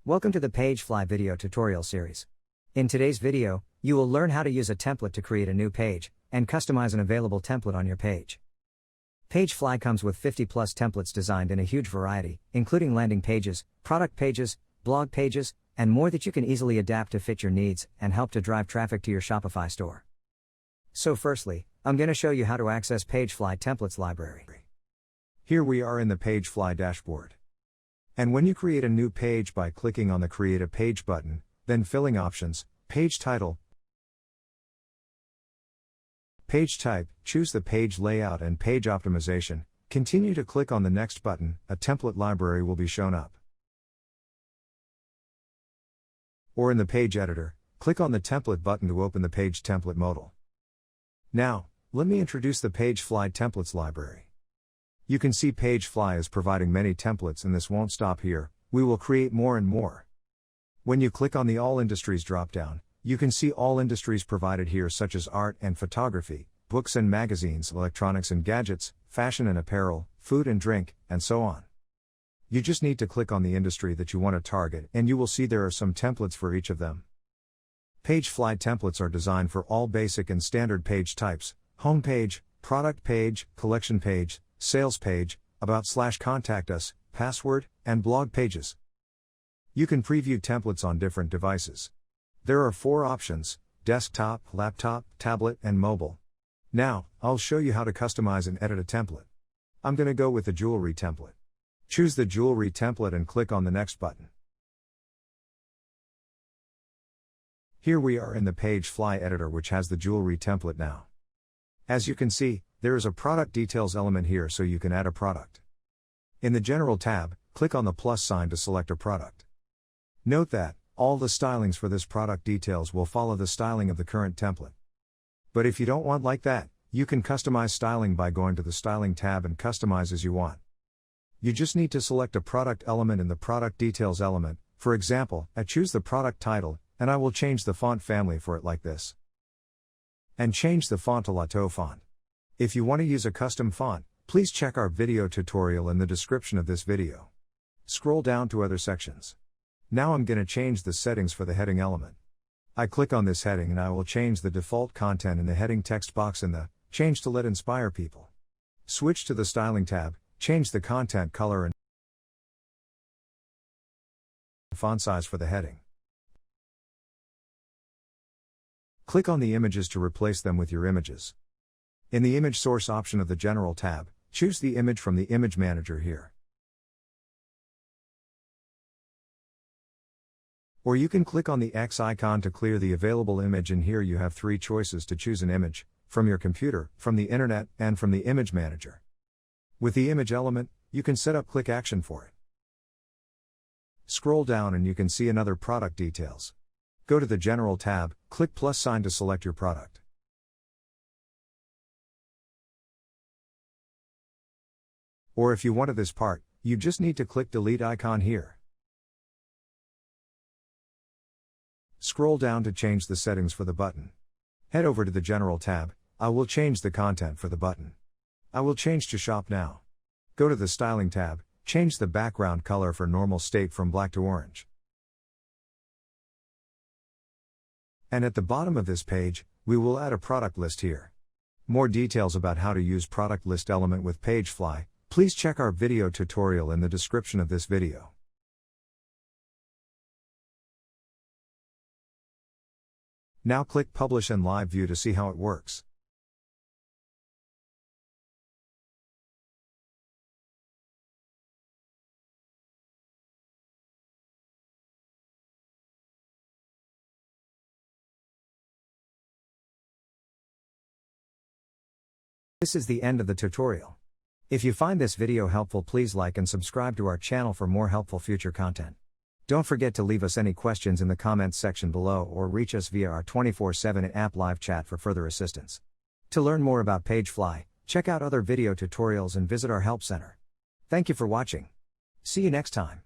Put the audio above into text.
Welcome to the PageFly video tutorial series. In today's video, you will learn how to use a template to create a new page, and customize an available template on your page. PageFly comes with 50+ templates designed in a huge variety, including landing pages, product pages, blog pages, and more that you can easily adapt to fit your needs and help to drive traffic to your Shopify store. So firstly, I'm going to show you how to access PageFly templates library. Here we are in the PageFly dashboard. And when you create a new page by clicking on the Create a Page button, then filling options, page title, page type, choose the page layout and page optimization, continue to click on the Next button, a template library will be shown up. Or in the page editor, click on the Template button to open the page template modal. Now, let me introduce the PageFly templates library. You can see PageFly is providing many templates, and this won't stop here, we will create more and more. When you click on the All Industries drop-down, you can see all industries provided here such as art and photography, books and magazines, electronics and gadgets, fashion and apparel, food and drink, and so on. You just need to click on the industry that you want to target and you will see there are some templates for each of them. PageFly templates are designed for all basic and standard page types: home page, product page, collection page, sales page, about/contact us, password, and blog pages. You can preview templates on different devices. There are 4 options: desktop, laptop, tablet, and mobile. Now, I'll show you how to customize and edit a template. I'm going to go with the Jewelleri template. Choose the Jewelleri template and click on the Next button. Here we are in the PageFly editor, which has the Jewelleri template now. As you can see, there is a product details element here, so you can add a product. In the General tab, click on the plus sign to select a product. Note that all the stylings for this product details will follow the styling of the current template. But if you don't want like that, you can customize styling by going to the Styling tab and customize as you want. You just need to select a product element in the product details element. For example, I choose the product title, and I will change the font family for it like this. And change the font to Lato font. If you want to use a custom font, please check our video tutorial in the description of this video. Scroll down to other sections. Now I'm going to change the settings for the heading element. I click on this heading and I will change the default content in the heading text box in the Change to Let Inspire People. Switch to the Styling tab, change the content color and font size for the heading. Click on the images to replace them with your images. In the Image Source option of the General tab, choose the image from the Image Manager here. Or you can click on the X icon to clear the available image, and here you have 3 choices to choose an image: from your computer, from the internet, and from the Image Manager. With the image element, you can set up click action for it. Scroll down and you can see another product details. Go to the General tab, click plus sign to select your product. Or if you wanted this part, you just need to click delete icon here. Scroll down to change the settings for the button. Head over to the General tab, I will change the content for the button. I will change to Shop Now. Go to the Styling tab, change the background color for normal state from black to orange. And at the bottom of this page, we will add a product list here. More details about how to use product list element with PageFly, please check our video tutorial in the description of this video. Now click Publish and Live View to see how it works. This is the end of the tutorial. If you find this video helpful, please like and subscribe to our channel for more helpful future content. Don't forget to leave us any questions in the comments section below or reach us via our 24/7 app live chat for further assistance. To learn more about PageFly, check out other video tutorials and visit our help center. Thank you for watching. See you next time.